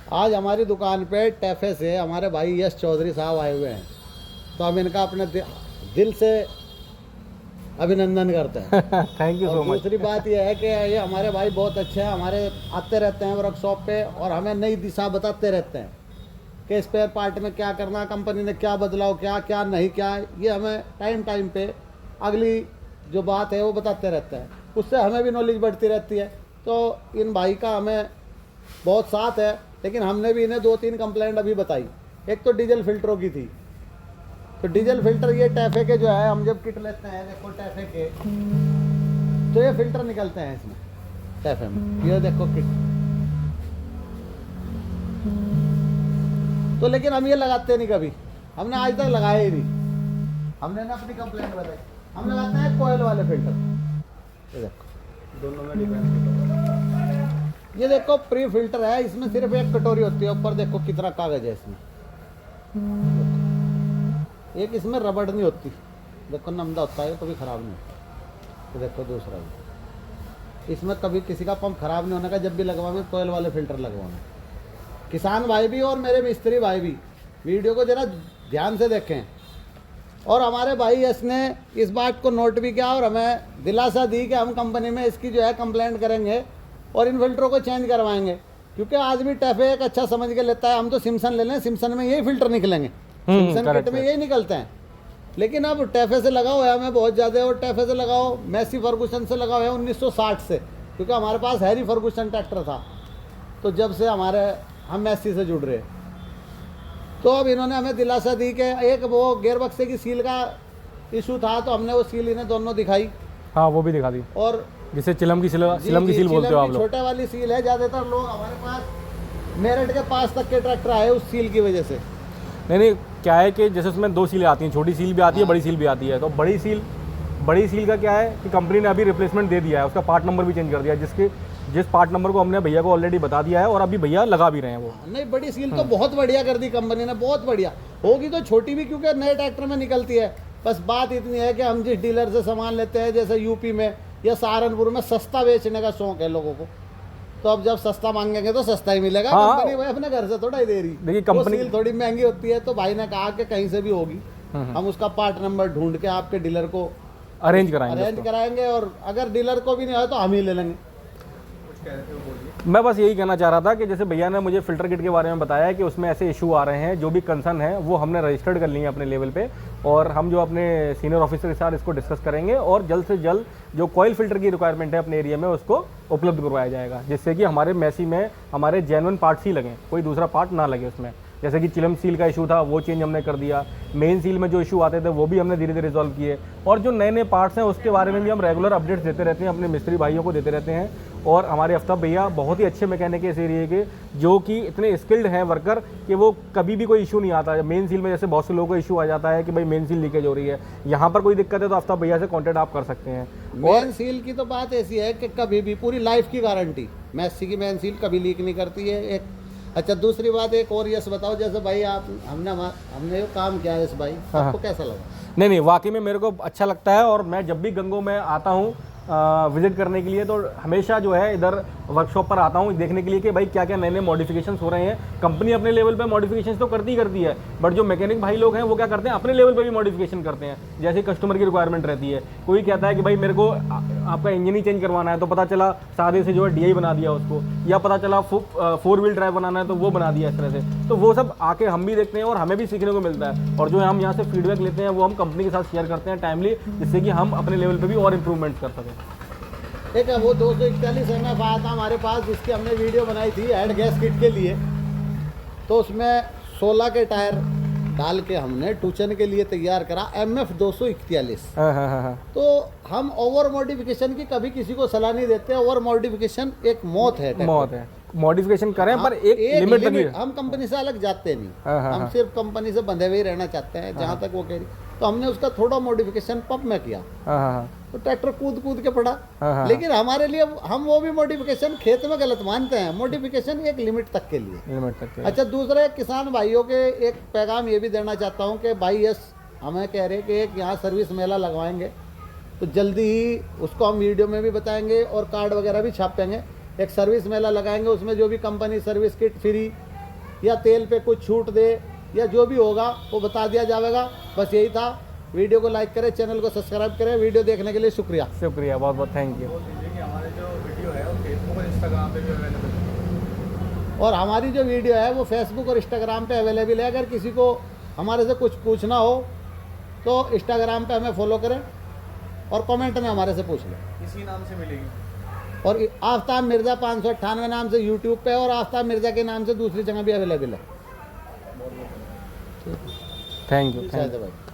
आज हमारी दुकान पे टैफे से हमारे भाई यश चौधरी साहब आए हुए हैं, तो हम इनका अपने दिल से अभिनंदन करते हैं। थैंक यू और सो मच। दूसरी बात यह है कि ये हमारे भाई बहुत अच्छे हैं, हमारे आते रहते हैं वर्कशॉप पे और हमें नई दिशा बताते रहते हैं कि स्पेयर पार्ट में क्या करना, कंपनी ने क्या बदलाव क्या क्या नहीं क्या, ये हमें टाइम पे अगली जो बात है वो बताते रहते हैं, उससे हमें भी नॉलेज बढ़ती रहती है। तो इन भाई का हमें बहुत साथ है, लेकिन हमने भी इन्हें 2-3 कंप्लेंट अभी बताई। एक तो डीजल फिल्टरों की थी, तो डीजल फिल्टर ये टैफे के जो है, हम जब किट लेते हैं देखो टैफे के, तो ये फिल्टर निकलते हैं इसमें टैफे में, ये देखो किट। तो लेकिन हम ये लगाते नहीं कभी, हमने आज तक लगाया ही नहीं। हमने ना अपनी कंप्लेंट बताई, हम लगाते हैं कोयल वाले फिल्टर। ये देखो दोनों में डिफरेंस, ये देखो प्री फिल्टर है, इसमें सिर्फ एक कटोरी होती है, ऊपर देखो कितना कागज है इसमें, एक इसमें रबड़ नहीं होती, देखो नमदा होता है, कभी ख़राब नहीं होता। तो देखो दूसरा भी, इसमें कभी किसी का पंप ख़राब नहीं होने का, जब भी लगवाएंगे कोयल वाले फिल्टर लगवाएंगे। किसान भाई भी और मेरे मिस्त्री भाई भी वीडियो को ज़रा ध्यान से देखें। और हमारे भाई यश ने इस बात को नोट भी किया और हमें दिलासा दी कि हम कंपनी में इसकी जो है कंप्लेंट करेंगे और इन फिल्टरों को चेंज करवाएंगे, क्योंकि आदमी टैफे एक अच्छा समझ के लेता है, हम तो सिम्सन ले लें, सिम्सन में यही फिल्टर निकलेंगे, सिम्सन किट में यही निकलते हैं। लेकिन अब टैफे से लगाओ है हमें बहुत ज़्यादा, और टैफे से लगाओ, मैसी फर्गूसन से लगाओ है 1960 से, क्योंकि हमारे पास हैरी फर्गूसन ट्रैक्टर था, तो जब से हम मैसी से जुड़ रहे। तो अब इन्होंने हमें दिलासा दी कि एक वो गेयर बक्से की सील का इशू था, तो हमने वो सील इन्हें दोनों दिखाई। हाँ वो भी दिखा दी, और जिसे चिलम की सील बोलते हो आप लोग। छोटे वाली सील है, ज़्यादातर लोग हमारे पास मेरठ के पास तक के ट्रैक्टर आए उस सील की वजह से। नहीं क्या है कि जैसे उसमें 2 सीलें आती हैं, छोटी सील भी आती है, बड़ी सील भी आती है। तो बड़ी सील का क्या है कि कंपनी ने अभी रिप्लेसमेंट दे दिया है, उसका पार्ट नंबर भी चेंज कर दिया है, जिस पार्ट नंबर को हमने भैया को ऑलरेडी बता दिया है, और अभी भैया लगा भी रहे हैं वो। नहीं बड़ी सील तो बहुत बढ़िया कर दी कंपनी ने, बहुत बढ़िया होगी, तो छोटी भी क्योंकि नए ट्रैक्टर में निकलती है। बस बात इतनी है कि हम जिस डीलर से सामान लेते हैं, जैसे यूपी में या सहारनपुर में सस्ता बेचने का शौक है लोगों को, तो अब जब सस्ता मांगेंगे तो सस्ता ही मिलेगा। हाँ, कंपनी भाई अपने घर से थोड़ा ही दे रही, देखिए कंपनी सील थोड़ी महंगी होती है, तो भाई ने कहा कि कहीं से भी होगी, हम उसका पार्ट नंबर ढूंढ के आपके डीलर को अरेंज कराएंगे। और अगर डीलर को भी नहीं आया तो हम ही ले लेंगे। मैं बस यही कहना चाह रहा था कि जैसे भैया ने मुझे फ़िल्टर किट के बारे में बताया कि उसमें ऐसे इशू आ रहे हैं, जो भी कंसर्न है वो हमने रजिस्टर्ड कर ली है अपने लेवल पे, और हम जो अपने सीनियर ऑफिसर के साथ इसको डिस्कस करेंगे, और जल्द से जल्द जो कॉइल फिल्टर की रिक्वायरमेंट है अपने एरिया में उसको उपलब्ध करवाया जाएगा, जिससे कि हमारे मैसी में हमारे जेन्युइन पार्ट्स ही लगें, कोई दूसरा पार्ट ना लगे उसमें। जैसे कि चिलम सील का इशू था वो चेंज हमने कर दिया, मेन सील में जो इशू आते थे वो भी हमने धीरे धीरे रिजॉल्व किए, और जो नए नए पार्ट्स हैं उसके बारे में भी हम रेगुलर अपडेट्स देते रहते हैं, अपने मिस्त्री भाइयों को देते रहते हैं। और हमारे आफ्ताब भैया बहुत ही अच्छे मैकेनिक है इस एरिए के, जो कि इतने स्किल्ड हैं वर्कर कि वो कभी भी कोई इशू नहीं आता है। मेन सील में जैसे बहुत से लोगों को इशू आ जाता है कि भाई मेन सील लीकेज हो रही है, यहाँ पर कोई दिक्कत है तो आफ्ताब भैया से कॉन्टैक्ट आप कर सकते हैं। मेन सील की तो बात ऐसी है कि कभी भी पूरी लाइफ की गारंटी, मैसी की मेन सील कभी लीक नहीं करती है एक। अच्छा दूसरी बात एक और यस बताओ, जैसे भाई हमने ये काम किया है इस भाई, आपको कैसा लगा? नहीं वाकई में मेरे को अच्छा लगता है, और मैं जब भी गंगों में आता हूँ विजिट करने के लिए, तो हमेशा जो है इधर वर्कशॉप पर आता हूँ देखने के लिए कि भाई क्या क्या नए नए मॉडिफिकेशंस हो रहे हैं। कंपनी अपने लेवल पे मॉडिफिकेशंस तो करती है, बट जो मैकेनिक भाई लोग हैं वो क्या करते हैं, अपने लेवल पे भी मॉडिफिकेशन करते हैं। जैसे कस्टमर की रिक्वायरमेंट रहती है, कोई कहता है कि भाई मेरे को आपका इंजन ही चेंज करवाना है, तो पता चला सादे से जो है DI बना दिया उसको, या पता चला 4 व्हील ड्राइव बनाना है तो वो बना दिया इस तरह से। तो वो सब आके हम भी देखते हैं और हमें भी सीखने को मिलता है, और जो हम यहाँ से फीडबैक लेते हैं वो हम कंपनी के साथ शेयर करते हैं टाइमली, जिससे कि हम अपने लेवल पर भी और इम्प्रूवमेंट कर सकें। एक है वो 241 MF आया था हमारे पास, जिसकी हमने वीडियो बनाई थी हेड गैस किट के लिए, तो उसमें 16 के टायर डाल के हमने टूचन के लिए तैयार करा MF 241। तो हम ओवर मॉडिफिकेशन की कभी किसी को सलाह नहीं देते, ओवर मॉडिफिकेशन एक मौत है। मॉडिफिकेशन करें पर एक लिमिट तक ही। हम कंपनी से अलग जाते नहीं, हम सिर्फ कंपनी से बंधे हुए रहना चाहते हैं जहाँ तक वो कह रही। तो हमने उसका थोड़ा मॉडिफिकेशन पंप में किया, तो ट्रैक्टर कूद के पड़ा। लेकिन हमारे लिए हम वो भी मॉडिफिकेशन खेत में गलत मानते हैं, मॉडिफिकेशन एक लिमिट तक के लिए। अच्छा दूसरे किसान भाइयों के एक पैगाम ये भी देना चाहता हूँ कि भाई यस हमें कह रहे कि एक यहाँ सर्विस मेला लगवाएंगे, तो जल्दी ही उसको हम वीडियो में भी बताएंगे और कार्ड वगैरह भी छापेंगे। एक सर्विस मेला लगाएंगे, उसमें जो भी कंपनी सर्विस किट फ्री या तेल पे कुछ छूट दे या जो भी होगा वो बता दिया जाएगा। बस यही था। वीडियो को लाइक करें, चैनल को सब्सक्राइब करें। वीडियो देखने के लिए शुक्रिया। शुक्रिया, बहुत बहुत थैंक यू। बोल दीजिए कि हमारे जो वीडियो है वो फेसबुक और इंस्टाग्राम पे भी अवेलेबल है। और हमारी जो वीडियो है वो फेसबुक और इंस्टाग्राम पे अवेलेबल है। अगर किसी को हमारे से कुछ पूछना हो तो इंस्टाग्राम पे हमें फॉलो करें और कमेंट में हमारे से पूछ लें। इसी नाम से मिलेगी। और आफ्ताब मिर्ज़ा 598 नाम से यूट्यूब पे और आफ्ताब मिर्ज़ा के नाम से दूसरी जगह भी अवेलेबल है। Thank you. शायद भाई।